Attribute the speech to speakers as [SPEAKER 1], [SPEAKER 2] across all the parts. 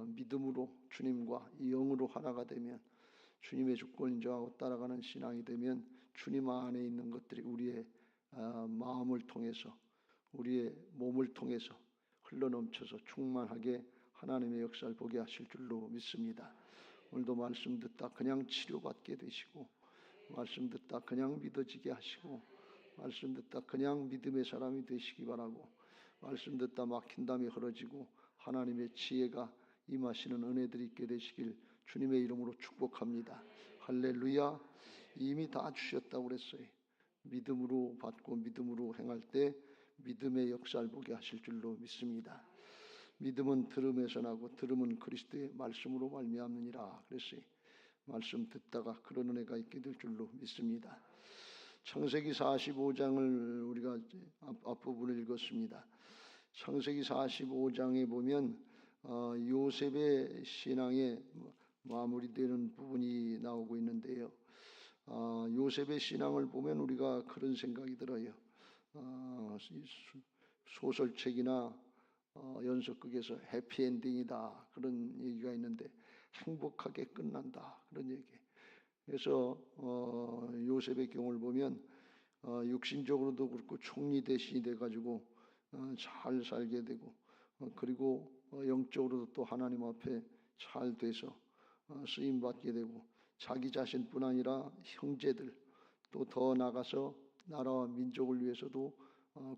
[SPEAKER 1] 믿음으로 주님과 영으로 하나가 되면, 주님의 주권 인정하고 따라가는 신앙이 되면 주님 안에 있는 것들이 우리의 마음을 통해서, 우리의 몸을 통해서 흘러넘쳐서 충만하게 하나님의 역사를 보게 하실 줄로 믿습니다. 오늘도 말씀 듣다 그냥 치료받게 되시고, 말씀 듣다 그냥 믿어지게 하시고, 말씀 듣다 그냥 믿음의 사람이 되시기 바라고, 말씀 듣다 막힌 담이 흐러지고 하나님의 지혜가 임하시는 은혜들이 있게 되시길 주님의 이름으로 축복합니다. 할렐루야. 이미 다 주셨다고 그랬어요. 믿음으로 받고 믿음으로 행할 때 믿음의 역사를 보게 하실 줄로 믿습니다. 믿음은 들음에서 나고 들음은 그리스도의 말씀으로 말미암느니라 그랬어요. 말씀 듣다가 그런 은혜가 있게 될 줄로 믿습니다. 창세기 45장을 우리가 앞부분을 읽었습니다. 창세기 45장에 보면 요셉의 신앙에 마무리되는 부분이 나오고 있는데요. 요셉의 신앙을 보면 우리가 그런 생각이 들어요. 소설책이나 연속극에서 해피엔딩이다 그런 얘기가 있는데, 행복하게 끝난다 그런 얘기. 그래서 요셉의 경우를 보면 육신적으로도 그렇고 총리 대신이 돼가지고 잘 살게 되고, 그리고 영적으로도 또 하나님 앞에 잘 돼서 쓰임 받게 되고, 자기 자신뿐 아니라 형제들, 또 더 나가서 나라와 민족을 위해서도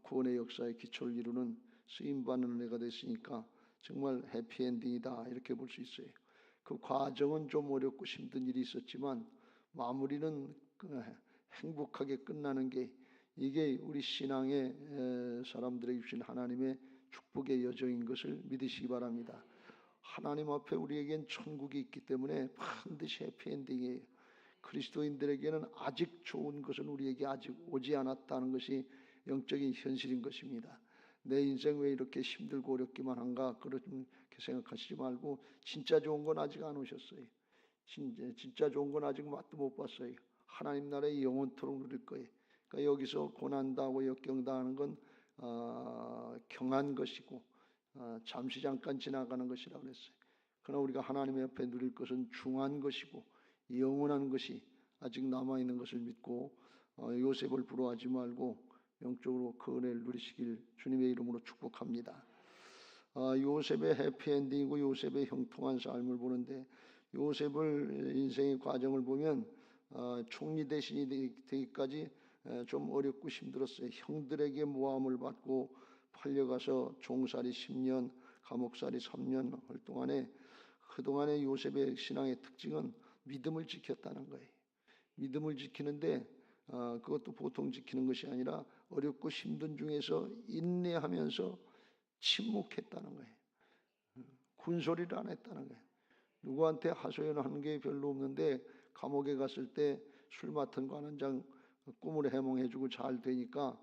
[SPEAKER 1] 구원의 역사의 기초를 이루는 쓰임받는 은혜가 됐으니까 정말 해피엔딩이다 이렇게 볼 수 있어요. 그 과정은 좀 어렵고 힘든 일이 있었지만 마무리는 행복하게 끝나는 게, 이게 우리 신앙의 사람들에게 주신 하나님의 축복의 여정인 것을 믿으시기 바랍니다. 하나님 앞에 우리에겐 천국이 있기 때문에 반드시 해피엔딩이에요. 그리스도인들에게는 아직 좋은 것은 우리에게 아직 오지 않았다는 것이 영적인 현실인 것입니다. 내 인생 왜 이렇게 힘들고 어렵기만 한가 그렇게 생각하시지 말고, 진짜 좋은 건 아직 안 오셨어요. 진짜 좋은 건 아직 맛도 못 봤어요. 하나님 나라의 영원토록 누릴 거예요. 그러니까 여기서 고난당하고 역경당하는 건 경한 것이고 잠시 잠깐 지나가는 것이라고 그랬어요. 그러나 우리가 하나님 옆에 누릴 것은 중한 것이고 영원한 것이 아직 남아있는 것을 믿고 요셉을 부러워하지 말고 영적으로 그 은혜를 누리시길 주님의 이름으로 축복합니다. 요셉의 해피엔딩이고 요셉의 형통한 삶을 보는데, 요셉을 인생의 과정을 보면 총리 대신이 되기까지 좀 어렵고 힘들었어요. 형들에게 모함을 받고 팔려가서 종살이 10년, 감옥살이 3년 할 동안에, 그동안의 요셉의 신앙의 특징은 믿음을 지켰다는 거예요. 믿음을 지키는데 그것도 보통 지키는 것이 아니라 어렵고 힘든 중에서 인내하면서 침묵했다는 거예요. 군소리를 안 했다는 거예요. 누구한테 하소연하는 게 별로 없는데 감옥에 갔을 때 술 맡은 관원장 꿈을 해몽해주고 잘 되니까,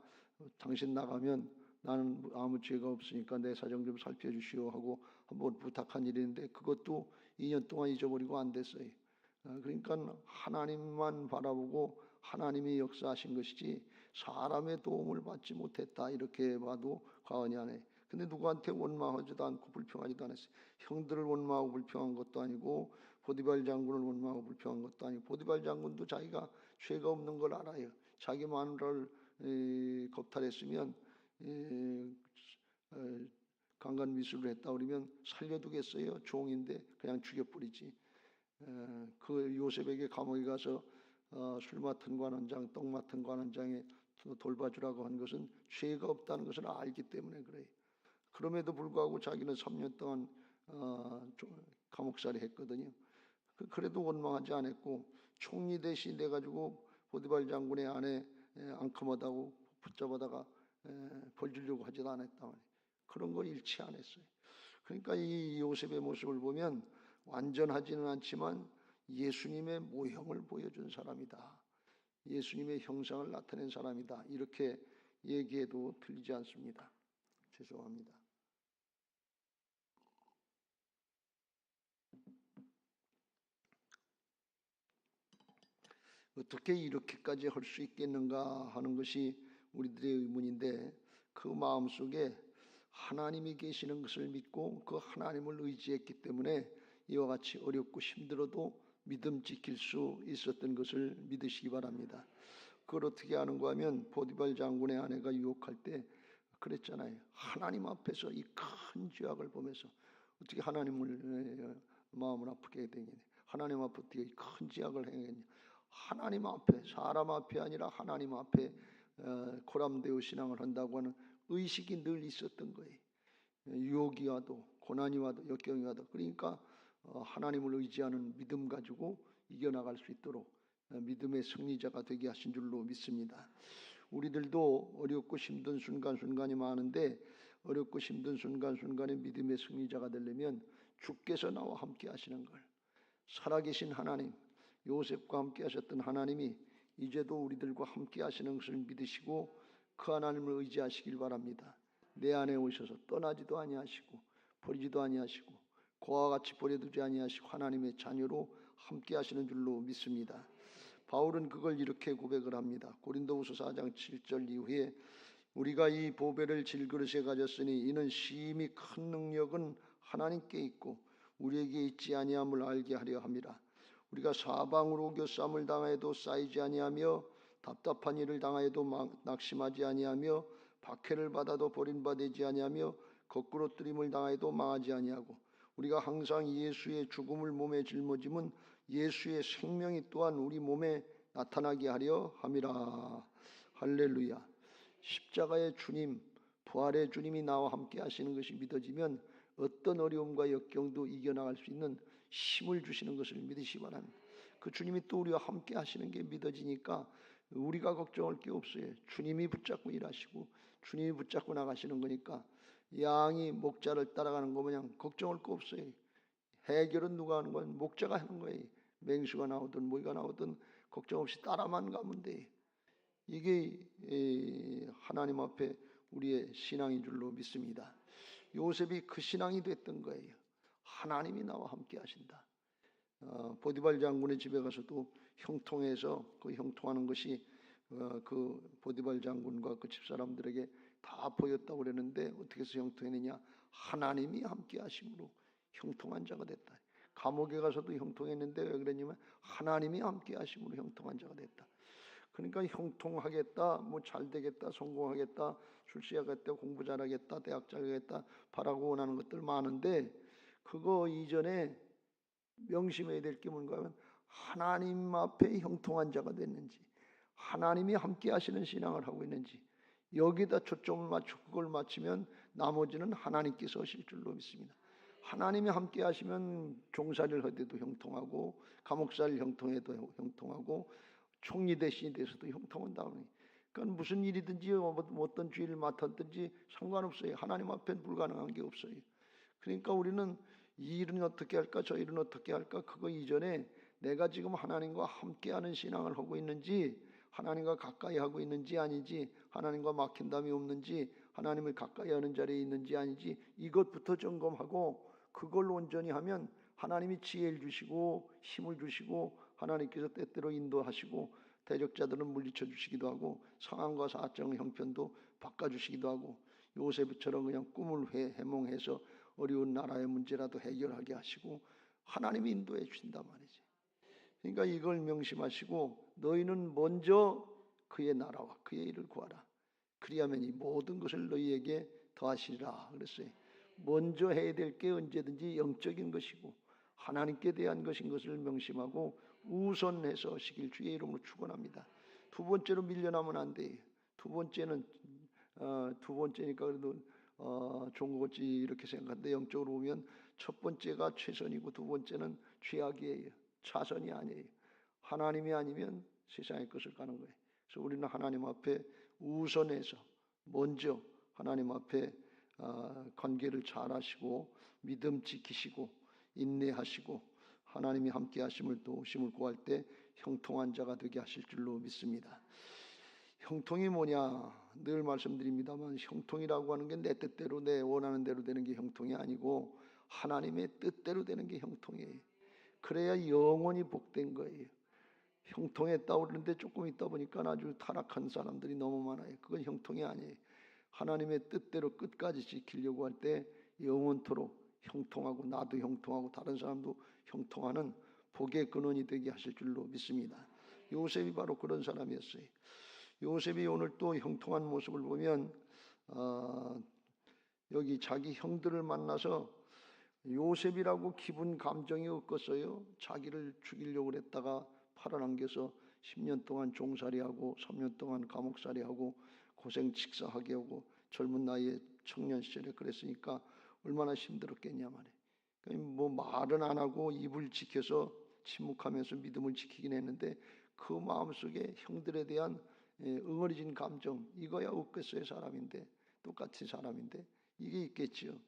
[SPEAKER 1] 당신 나가면 나는 아무 죄가 없으니까 내 사정 좀 살펴주시오 하고 한번 부탁한 일인데, 그것도 2년 동안 잊어버리고 안 됐어요. 그러니까 하나님만 바라보고 하나님이 역사하신 것이지 사람의 도움을 받지 못했다 이렇게 봐도 과언이 아니에요. 근데 누구한테 원망하지도 않고 불평하지도 않았어요. 형들을 원망하고 불평한 것도 아니고 보디발 장군을 원망하고 불평한 것도 아니고, 보디발 장군도 자기가 죄가 없는 걸 알아요. 자기 마누라를 겁탈했으면 강간 미수를 했다 그러면 살려두겠어요? 종인데 그냥 죽여버리지. 그 요셉에게 감옥에 가서 술 맡은 관원장, 떡 맡은 관원장에 돌봐주라고 한 것은 죄가 없다는 것을 알기 때문에 그래요. 그럼에도 불구하고 자기는 3년 동안 감옥살이 했거든요. 그래도 원망하지 않았고, 총리 대신 돼가지고 보디발 장군의 아내 앙큼하다고 붙잡아다가 벌 주려고 하지도 않았단 말이에요. 그런 거 잃지 않았어요. 그러니까 이 요셉의 모습을 보면 완전하지는 않지만 예수님의 모형을 보여준 사람이다, 예수님의 형상을 나타낸 사람이다, 이렇게 얘기해도 틀리지 않습니다. 죄송합니다. 어떻게 이렇게까지 할 수 있겠는가 하는 것이 우리들의 의문인데, 그 마음속에 하나님이 계시는 것을 믿고 그 하나님을 의지했기 때문에 이와 같이 어렵고 힘들어도 믿음 지킬 수 있었던 것을 믿으시기 바랍니다. 그걸 어떻게 아는가 하면 보디발 장군의 아내가 유혹할 때 그랬잖아요. 하나님 앞에서 이 큰 죄악을 보면서 어떻게 하나님을 마음을 아프게 되겠냐. 하나님 앞에 어떻게 큰 죄악을 행했냐. 하나님 앞에, 사람 앞에 아니라 하나님 앞에 고람되어 신앙을 한다고 하는 의식이 늘 있었던 거예요. 유혹이 와도 고난이 와도 역경이 와도 그러니까 하나님을 의지하는 믿음 가지고 이겨나갈 수 있도록 믿음의 승리자가 되게 하신 줄로 믿습니다. 우리들도 어렵고 힘든 순간순간이 많은데 어렵고 힘든 순간순간에 믿음의 승리자가 되려면 주께서 나와 함께 하시는 걸, 살아계신 하나님, 요셉과 함께 하셨던 하나님이 이제도 우리들과 함께 하시는 것을 믿으시고 그 하나님을 의지하시길 바랍니다. 내 안에 오셔서 떠나지도 아니하시고 버리지도 아니하시고 그와 같이 버려두지 아니하시고 하나님의 자녀로 함께 하시는 줄로 믿습니다. 바울은 그걸 이렇게 고백을 합니다. 고린도후서 4장 7절 이후에 우리가 이 보배를 질그릇에 가졌으니 이는 심히 큰 능력은 하나님께 있고 우리에게 있지 아니함을 알게 하려 함이라. 우리가 사방으로 교쌈을 당하여도 쌓이지 아니하며 답답한 일을 당하여도 낙심하지 아니하며 박해를 받아도 버림받지 아니하며 거꾸로 뜨림을 당하여도 망하지 아니하고 우리가 항상 예수의 죽음을 몸에 짊어짐은 예수의 생명이 또한 우리 몸에 나타나게 하려 함이라. 할렐루야. 십자가의 주님, 부활의 주님이 나와 함께 하시는 것이 믿어지면 어떤 어려움과 역경도 이겨나갈 수 있는 힘을 주시는 것을 믿으시기 바랍니다. 그 주님이 또 우리와 함께 하시는 게 믿어지니까 우리가 걱정할 게 없어요. 주님이 붙잡고 일하시고 주님이 붙잡고 나가시는 거니까 양이 목자를 따라가는 거 마냥 걱정할 거 없어요. 해결은 누가 하는 건 목자가 하는 거예요. 맹수가 나오든 뭐가 나오든 걱정 없이 따라만 가면 돼. 이게 하나님 앞에 우리의 신앙인 줄로 믿습니다. 요셉이 그 신앙이 됐던 거예요. 하나님이 나와 함께 하신다. 보디발 장군의 집에 가서도 형통해서 그 형통하는 것이 그 보디발 장군과 그 집사람들에게 다 보였다고 그랬는데 어떻게 해서 형통했느냐. 하나님이 함께 하심으로 형통한 자가 됐다. 감옥에 가서도 형통했는데 왜 그랬냐면 하나님이 함께 하심으로 형통한 자가 됐다. 그러니까 형통하겠다, 뭐 잘되겠다, 성공하겠다, 출세하겠다, 공부 잘하겠다, 대학 잘하겠다 바라고 원하는 것들 많은데 그거 이전에 명심해야 될 게 뭔가 하면 하나님 앞에 형통한 자가 됐는지, 하나님이 함께 하시는 신앙을 하고 있는지 여기다 초점을 맞추고 그걸 맞추면 나머지는 하나님께서 하실 줄로 믿습니다. 하나님이 함께 하시면 종살이를 하더라도 형통하고 감옥살 형통해도 형통하고 총리 대신이 돼서도 형통한다고. 그러니까 무슨 일이든지 어떤 죄를 맡았든지 상관없어요. 하나님 앞엔 불가능한 게 없어요. 그러니까 우리는 이 일은 어떻게 할까 저 일은 어떻게 할까 그거 이전에 내가 지금 하나님과 함께하는 신앙을 하고 있는지 하나님과 가까이 하고 있는지 아닌지 하나님과 막힌담이 없는지 하나님을 가까이 하는 자리에 있는지 아닌지 이것부터 점검하고 그걸 온전히 하면 하나님이 지혜를 주시고 힘을 주시고 하나님께서 때때로 인도하시고 대적자들은 물리쳐 주시기도 하고 상황과 사정 형편도 바꿔주시기도 하고 요셉처럼 그냥 꿈을 해몽해서 어려운 나라의 문제라도 해결하게 하시고 하나님이 인도해 주신단 말이지. 그러니까 이걸 명심하시고 너희는 먼저 그의 나라와 그의 일을 구하라. 그리하면 이 모든 것을 너희에게 더하시리라 그랬어요. 먼저 해야 될 게 언제든지 영적인 것이고 하나님께 대한 것인 것을 명심하고 우선해서 하시길 주의 이름으로 축원합니다. 두 번째로 밀려나면 안 돼요. 두 번째는 두 번째니까 그래도 좋은 거지 이렇게 생각하는데 영적으로 보면 첫 번째가 최선이고 두 번째는 최악이에요. 차선이 아니에요. 하나님이 아니면 세상의 것을 가는 거예요. 그래서 우리는 하나님 앞에 우선해서 먼저 하나님 앞에 관계를 잘 하시고 믿음 지키시고 인내하시고 하나님이 함께 하심을 도우심을 구할 때 형통한 자가 되게 하실 줄로 믿습니다. 형통이 뭐냐? 늘 말씀드립니다만 형통이라고 하는 게 내 뜻대로 내 원하는 대로 되는 게 형통이 아니고 하나님의 뜻대로 되는 게 형통이에요. 그래야 영원히 복된 거예요. 형통했다고 그러는데 조금 있다 보니까 아주 타락한 사람들이 너무 많아요. 그건 형통이 아니에요. 하나님의 뜻대로 끝까지 지키려고 할 때 영원토록 형통하고 나도 형통하고 다른 사람도 형통하는 복의 근원이 되게 하실 줄로 믿습니다. 요셉이 바로 그런 사람이었어요. 요셉이 오늘 또 형통한 모습을 보면 여기 자기 형들을 만나서 요셉이라고 기분 감정이 없겠어요. 자기를 죽이려고 했다가 팔아넘겨서 10년 동안 종살이하고 3년 동안 감옥살이하고 고생 직사하게 하고 젊은 나이에 청년 시절에 그랬으니까 얼마나 힘들었겠냐 말이에요. 뭐 말은 안 하고 입을 지켜서 침묵하면서 믿음을 지키긴 했는데 그 마음속에 형들에 대한 응어리진 감정, 이거야 없겠어요. 사람인데, 똑같은 사람인데 이게 있겠지요.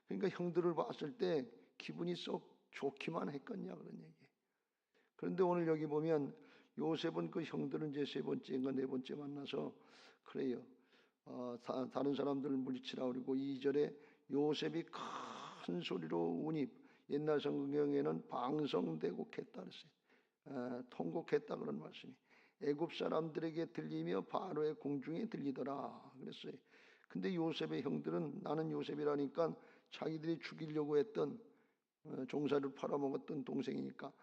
[SPEAKER 1] 그러니까 형들을 봤을 때 기분이 썩 좋기만 했겠냐 그런 얘기예요. 그런데 오늘 여기 보면 요셉은 그 형들은 이제 세 번째인가 네 번째 만나서 그래요. 다른 사람들을 물리치라 그러고 2절에 요셉이 큰 소리로 우니, 옛날 성경에는 방성대곡했다 그랬어요. 통곡했다 그런 말씀이 애굽 사람들에게 들리며 바로의 공중에 들리더라 그랬어요. 근데 요셉의 형들은, 나는 요셉이라니까 자기들이 죽이려고 했던 종살이를 팔아먹었던 동생이니까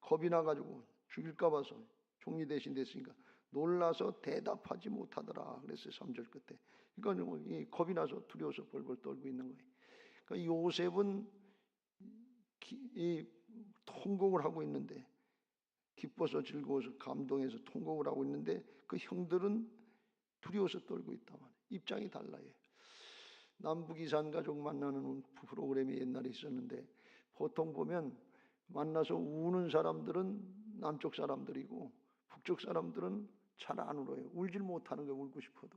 [SPEAKER 1] 겁이 나가지고 죽일까 봐서 종리 대신 됐으니까 놀라서 대답하지 못하더라 그랬어요. 3절 끝에. 그러니까 겁이 나서 두려워서 벌벌 떨고 있는 거예요. 그러니까 요셉은 통곡을 하고 있는데, 기뻐서 즐거워서 감동해서 통곡을 하고 있는데 그 형들은 두려워서 떨고 있단 말이에요. 입장이 달라요. 남북이산 가족 만나는 프로그램이 옛날에 있었는데 보통 보면 만나서 우는 사람들은 남쪽 사람들이고 북쪽 사람들은 잘 안 울어요. 울질 못하는 거예요. 울고 싶어도.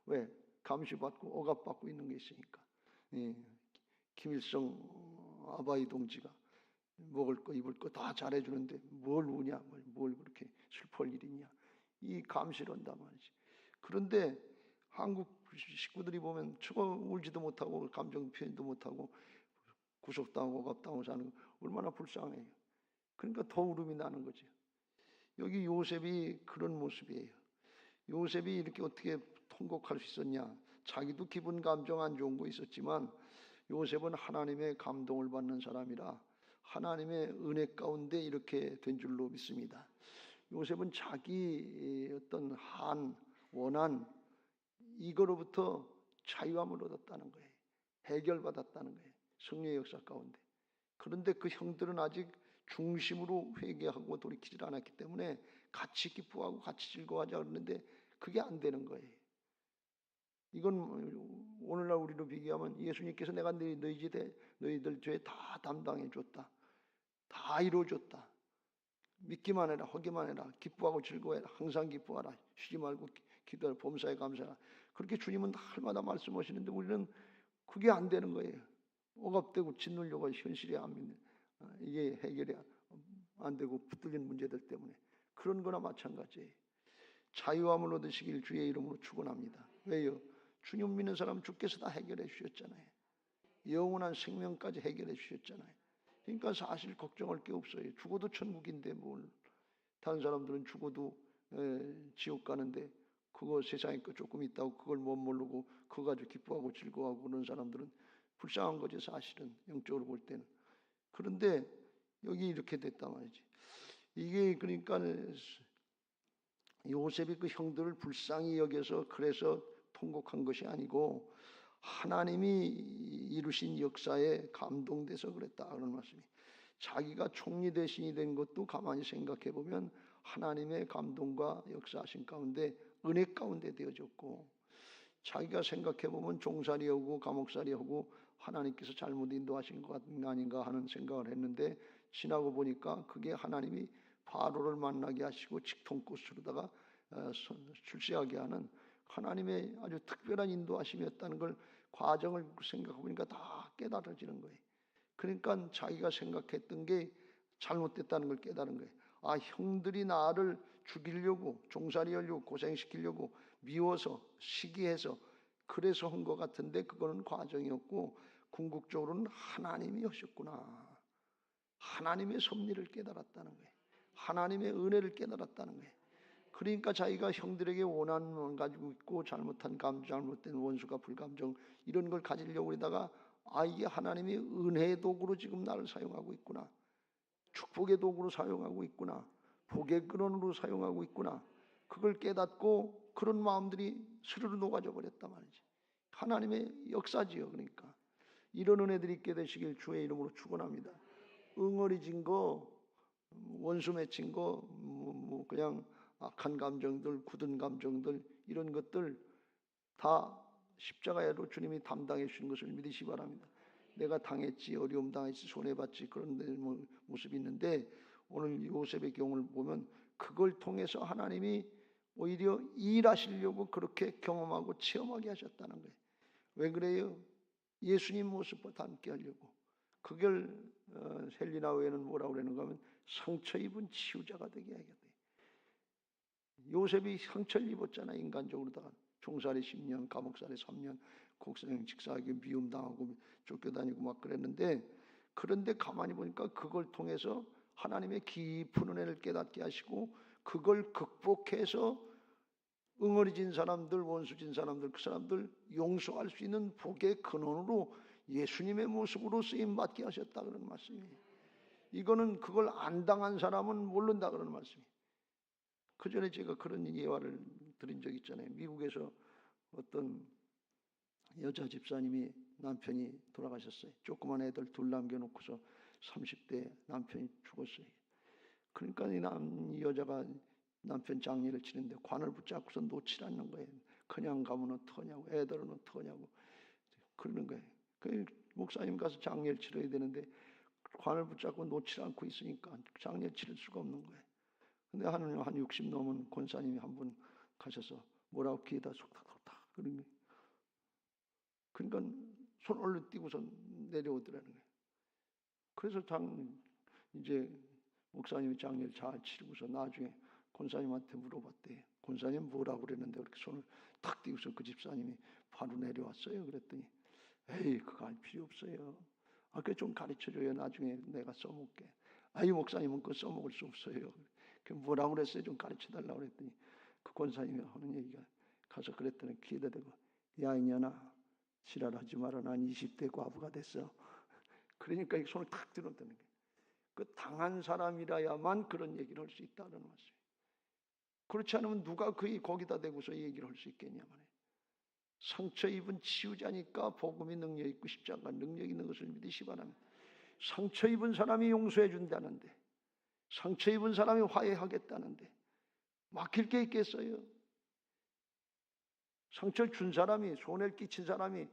[SPEAKER 1] 왜? 감시받고 억압받고 있는 게 있으니까. 김일성 아바이 동지가 먹을 거 입을 거 다 잘해주는데 뭘 우냐, 뭘 그렇게 슬퍼할 일이냐, 이 감시를 한단 말이지. 그런데 한국 식구들이 보면 저거 울지도 못하고 감정 표현도 못하고 구속당하고 억압당하고 사는 거 얼마나 불쌍해요. 그러니까 더 울음이 나는 거죠. 여기 요셉이 그런 모습이에요. 요셉이 이렇게 어떻게 통곡할 수 있었냐. 자기도 기분 감정 안 좋은 거 있었지만 요셉은 하나님의 감동을 받는 사람이라 하나님의 은혜 가운데 이렇게 된 줄로 믿습니다. 요셉은 자기 어떤 원한, 이거로부터 자유함을 얻었다는 거예요. 해결받았다는 거예요. 성령의 역사 가운데. 그런데 그 형들은 아직 중심으로 회개하고 돌이키질 않았기 때문에 같이 기뻐하고 같이 즐거워하자 그러는데 그게 안 되는 거예요. 이건 오늘날 우리로 비교하면 예수님께서 내가 너희들 죄 다 담당해 줬다. 다 이루어줬다. 믿기만 해라, 하기만 해라, 기뻐하고 즐거워해라, 항상 기뻐하라, 쉬지 말고 기도하라, 범사에 감사하라. 그렇게 주님은 날마다 말씀하시는데 우리는 그게 안 되는 거예요. 억압되고 짓누려고 현실이 안 믿는, 이게 해결이 안 되고 붙들린 문제들 때문에 그런 거나 마찬가지예요. 자유함을 얻으시길 주의 이름으로 축원합니다. 왜요? 주님 믿는 사람 주께서 다 해결해 주셨잖아요. 영원한 생명까지 해결해 주셨잖아요. 그러니까 사실 걱정할 게 없어요. 죽어도 천국인데 뭘. 다른 사람들은 죽어도 지옥 가는데 그거 세상에 거 조금 있다고 그걸 못 모르고 그거 가지고 기뻐하고 즐거워하고 그런 사람들은 불쌍한 거죠. 사실은 영적으로 볼 때는. 그런데 여기 이렇게 됐단 말이지. 이게 그러니까 요셉이 그 형들을 불쌍히 여겨서 그래서 통곡한 것이 아니고 하나님이 이루신 역사에 감동돼서 그랬다 그런 말씀이. 자기가 총리 대신이 된 것도 가만히 생각해 보면 하나님의 감동과 역사하신 가운데 은혜 가운데 되어졌고, 자기가 생각해 보면 종살이하고 감옥살이하고 하나님께서 잘못 인도하신 것 아닌가 하는 생각을 했는데 지나고 보니까 그게 하나님이 바로를 만나게 하시고 직통꽃으로다가 출세하게 하는 하나님의 아주 특별한 인도하심이었다는 걸 과정을 생각해 보니까 다 깨달아지는 거예요. 그러니까 자기가 생각했던 게 잘못됐다는 걸 깨달은 거예요. 아, 형들이 나를 죽이려고 종살이하려고 고생시키려고 미워서 시기해서 그래서 한 것 같은데 그거는 과정이었고 궁극적으로는 하나님이 하셨구나. 하나님의 섭리를 깨달았다는 거예요. 하나님의 은혜를 깨달았다는 거예요. 그러니까 자기가 형들에게 원한만 가지고 있고 잘못한 잘못된 원수가 불감정 이런 걸 가지려고 하다가 이게 하나님이 은혜의 도구로 지금 나를 사용하고 있구나. 축복의 도구로 사용하고 있구나. 복의 근원으로 사용하고 있구나. 그걸 깨닫고 그런 마음들이 스르르 녹아져 버렸단 말이지. 하나님의 역사지요. 그러니까 이런 은혜들이 있게 되시길 주의 이름으로 축원합니다. 응어리진 거, 원수 맺힌 거, 그냥 악한 감정들, 굳은 감정들 이런 것들 다 십자가로 주님이 담당해 주신 것을 믿으시기 바랍니다. 내가 당했지, 어려움 당했지, 손해봤지 그런 모습이 있는데 오늘 요셉의 경우를 보면 그걸 통해서 하나님이 오히려 일하시려고 그렇게 경험하고 체험하게 하셨다는 거예요. 왜 그래요? 예수님 모습과 닮게 하려고. 그걸 헬리나 외에는 뭐라고 그러는가 하면 상처 입은 치유자가 되게 하겠다. 요셉이 상처를 입었잖아. 인간적으로다가 종살이 10년, 감옥살이 3년, 곡성 직사하게 미움당하고 쫓겨다니고 막 그랬는데, 그런데 가만히 보니까 그걸 통해서 하나님의 깊은 은혜를 깨닫게 하시고 그걸 극복해서 응어리진 사람들, 원수진 사람들, 그 사람들 용서할 수 있는 복의 근원으로 예수님의 모습으로 쓰임받게 하셨다 그런 말씀이에요. 이거는 그걸 안 당한 사람은 모른다 그런 말씀이에요. 그 전에 제가 그런 예화를 드린 적 있잖아요. 미국에서 어떤 여자 집사님이 남편이 돌아가셨어요. 조그만 애들 둘 남겨놓고서 30대 남편이 죽었어요. 그러니까 이 여자가 남편 장례를 치는데 관을 붙잡고서 놓질 않는 거예요. 그냥 가면 어떡하냐고, 애들은 어떡하냐고 그러는 거예요. 그 목사님 가서 장례를 치러야 되는데 관을 붙잡고 놓질 않고 있으니까 장례를 치를 수가 없는 거예요. 근데 한 60 넘은 권사님이 한 분 가셔서 뭐라고 귀에다 속닥속닥 그런 거예요. 그러니까 손 얼른 띄고서 내려오더라는 거예요. 그래서 이제 목사님이 장례를 잘 치르고서 나중에 권사님한테 물어봤대요. 권사님 뭐라고 그랬는데 그렇게 손을 탁 띄고서 그 집사님이 바로 내려왔어요. 그랬더니 에이 그거 할 필요 없어요. 그거 좀 가르쳐줘요. 나중에 내가 써먹게. 이 목사님은 그거 써먹을 수 없어요. 그 뭐라고 그랬어요? 좀 가르쳐달라고 그랬더니 그 권사님이 하는 얘기가 가서 그랬더니 귀에다 대고 야 이년아 지랄하지 마라. 난 20대 과부가 됐어. 그러니까 이 손을 탁 들었다는 거예요. 그 당한 사람이라야만 그런 얘기를 할 수 있다는 말씀이에요. 그렇지 않으면 누가 거기다 대고서 얘기를 할 수 있겠냐 말이에요. 상처 입은 치유자니까 복음이 능력 있고 십자가 능력 있는 것을 믿으시 바랍니다. 상처 입은 사람이 용서해 준다는데, 상처 입은 사람이 화해하겠다는데 막힐 게 있겠어요? 상처를 준 사람이, 손해를 끼친 사람이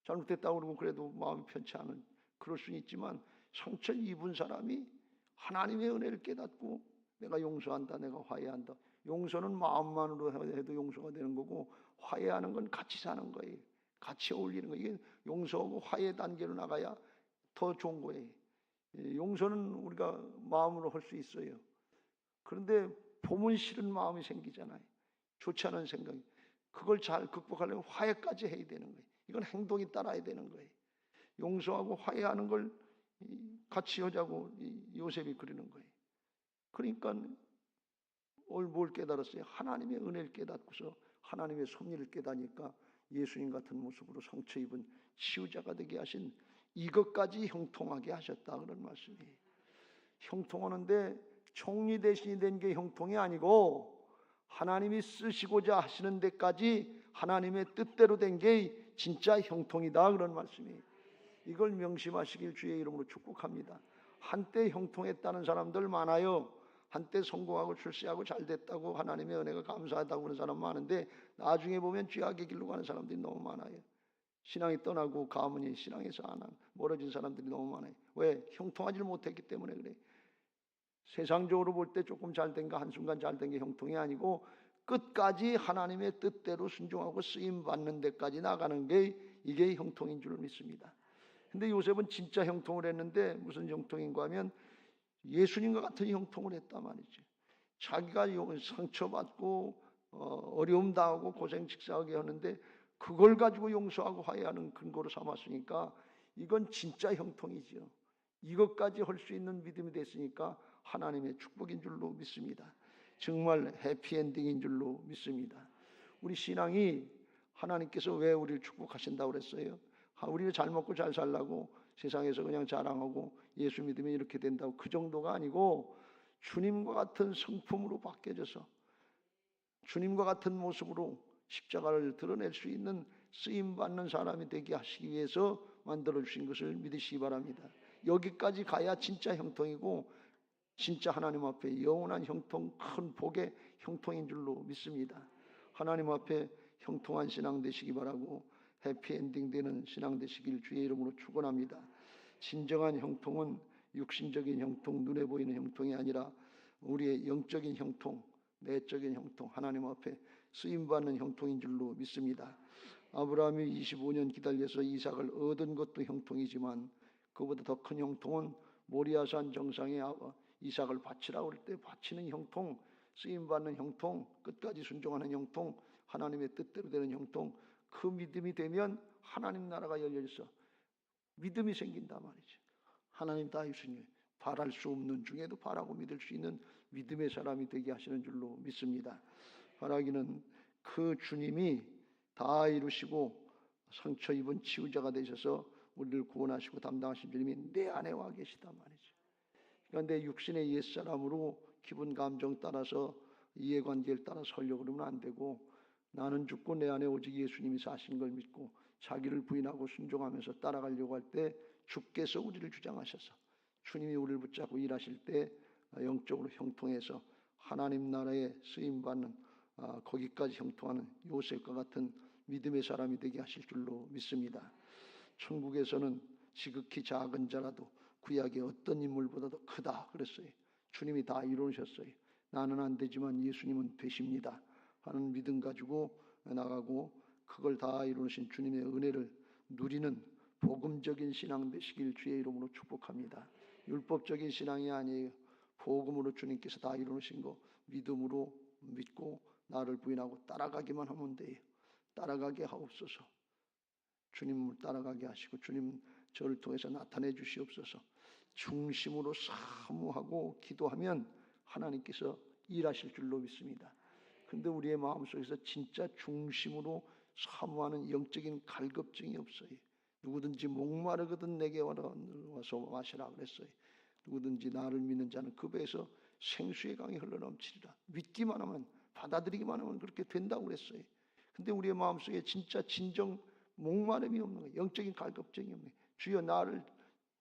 [SPEAKER 1] 잘못됐다고 그러고 그래도 마음이 편치 않은 그럴 수는 있지만, 상처를 입은 사람이 하나님의 은혜를 깨닫고 내가 용서한다, 내가 화해한다. 용서는 마음만으로 해도 용서가 되는 거고, 화해하는 건 같이 사는 거예요. 같이 어울리는 거예요. 이게 용서하고 화해 단계로 나가야 더 좋은 거예요. 용서는 우리가 마음으로 할 수 있어요. 그런데 보면 싫은 마음이 생기잖아요. 좋지 않은 생각이. 그걸 잘 극복하려면 화해까지 해야 되는 거예요. 이건 행동이 따라야 되는 거예요. 용서하고 화해하는 걸 같이 하자고 요셉이 그러는 거예요. 그러니까 뭘 깨달았어요? 하나님의 은혜를 깨닫고서 하나님의 섭리를 깨닫으니까 예수님 같은 모습으로 상처 입은 치유자가 되게 하신 이것까지 형통하게 하셨다 그런 말씀이에요. 형통하는데 총리 대신이 된 게 형통이 아니고 하나님이 쓰시고자 하시는 데까지 하나님의 뜻대로 된 게 진짜 형통이다 그런 말씀이에요. 이걸 명심하시길 주의 이름으로 축복합니다. 한때 형통했다는 사람들 많아요. 한때 성공하고 출세하고 잘 됐다고 하나님의 은혜가 감사하다고 그러는 사람 많은데 나중에 보면 죄악의 길로 가는 사람들이 너무 많아요. 신앙이 떠나고 가문이 신앙에서 멀어진 사람들이 너무 많아요. 왜? 형통하지 못했기 때문에 그래. 세상적으로 볼 때 조금 잘된 거 한순간 잘된 게 형통이 아니고 끝까지 하나님의 뜻대로 순종하고 쓰임받는 데까지 나가는 게 이게 형통인 줄 믿습니다. 근데 요셉은 진짜 형통을 했는데 무슨 형통인가 하면 예수님과 같은 형통을 했단 말이죠. 자기가 상처받고 어려움 당하고 고생 직사하게 하는데 그걸 가지고 용서하고 화해하는 근거로 삼았으니까 이건 진짜 형통이죠. 이것까지 할 수 있는 믿음이 됐으니까 하나님의 축복인 줄로 믿습니다. 정말 해피엔딩인 줄로 믿습니다. 우리 신앙이 하나님께서 왜 우리를 축복하신다고 그랬어요? 우리를 잘 먹고 잘 살라고 세상에서 그냥 자랑하고 예수 믿으면 이렇게 된다고 그 정도가 아니고 주님과 같은 성품으로 바뀌어져서 주님과 같은 모습으로 십자가를 드러낼 수 있는 쓰임받는 사람이 되게 하시기 위해서 만들어주신 것을 믿으시기 바랍니다. 여기까지 가야 진짜 형통이고 진짜 하나님 앞에 영원한 형통, 큰 복의 형통인 줄로 믿습니다. 하나님 앞에 형통한 신앙 되시기 바라고 해피엔딩 되는 신앙 되시길 주의 이름으로 축원합니다. 진정한 형통은 육신적인 형통, 눈에 보이는 형통이 아니라 우리의 영적인 형통, 내적인 형통, 하나님 앞에 쓰임받는 형통인 줄로 믿습니다. 아브라함이 25년 기다려서 이삭을 얻은 것도 형통이지만 그보다 더 큰 형통은 모리아산 정상에 이삭을 바치라고 할 때 바치는 형통, 쓰임받는 형통, 끝까지 순종하는 형통, 하나님의 뜻대로 되는 형통, 그 믿음이 되면 하나님 나라가 열려서 믿음이 생긴단 말이죠. 하나님 다 있으니 바랄 수 없는 중에도 바라고 믿을 수 있는 믿음의 사람이 되게 하시는 줄로 믿습니다. 바라기는 그 주님이 다 이루시고 상처 입은 치유자가 되셔서 우리를 구원하시고 담당하신 주님이 내 안에 와 계시단 말이죠. 그러니까 내 육신의 옛사람으로 기분 감정 따라서 이해관계를 따라 살려고 그러면 안 되고 나는 죽고 내 안에 오직 예수님이 사신 걸 믿고 자기를 부인하고 순종하면서 따라가려고 할 때 주께서 우리를 주장하셔서 주님이 우리를 붙잡고 일하실 때 영적으로 형통해서 하나님 나라에 쓰임받는 거기까지 형통하는 요셉과 같은 믿음의 사람이 되게 하실 줄로 믿습니다. 천국에서는 지극히 작은 자라도 구약의 어떤 인물보다도 크다 그랬어요. 주님이 다 이루셨어요. 나는 안 되지만 예수님은 되십니다 하는 믿음 가지고 나가고 그걸 다 이루신 주님의 은혜를 누리는 복음적인 신앙 되시길 주의 이름으로 축복합니다. 율법적인 신앙이 아니에요. 복음으로 주님께서 다 이루신 거 믿음으로 믿고 나를 부인하고 따라가기만 하면 돼요. 따라가게 하옵소서. 주님을 따라가게 하시고 주님 저를 통해서 나타내 주시옵소서. 중심으로 사모하고 기도하면 하나님께서 일하실 줄로 믿습니다. 근데 우리의 마음속에서 진짜 중심으로 사모하는 영적인 갈급증이 없어요. 누구든지 목마르거든 내게 와서 마시라 그랬어요. 누구든지 나를 믿는 자는 그 배에서 생수의 강이 흘러넘치리라. 믿기만 하면 받아들이기만 하면 그렇게 된다고 그랬어요. 근데 우리의 마음속에 진짜 진정 목마름이 없는 거예요. 영적인 갈급증이 없는 거예요. 주여 나를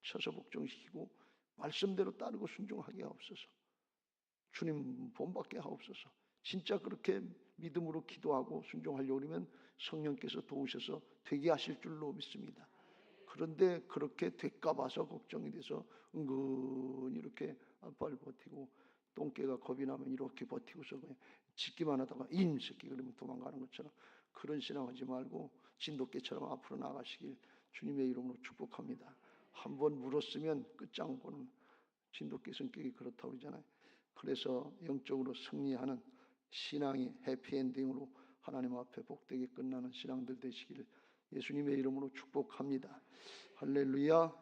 [SPEAKER 1] 쳐서 복종시키고 말씀대로 따르고 순종하게 하옵소서. 주님 본받게 하옵소서. 진짜 그렇게 믿음으로 기도하고 순종하려고 그러면 성령께서 도우셔서 되게 하실 줄로 믿습니다. 그런데 그렇게 될까 봐서 걱정이 돼서 은근히 이렇게 앞발 버티고 똥개가 겁이 나면 이렇게 버티고서 그냥 짖기만 하다가 인 새끼 그러면 도망가는 것처럼 그런 신앙하지 말고 진돗개처럼 앞으로 나가시길 주님의 이름으로 축복합니다. 한번 물었으면 끝장 보는 진돗개 성격이 그렇다고 그러잖아요. 그래서 영적으로 승리하는 신앙이 해피엔딩으로 하나님 앞에 복되게 끝나는 신앙들 되시기를 예수님의 이름으로 축복합니다. 할렐루야.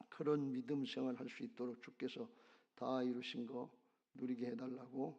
[SPEAKER 1] 그런 믿음 생활 할 수 있도록 주께서 다 이루신 거 누리게 해달라고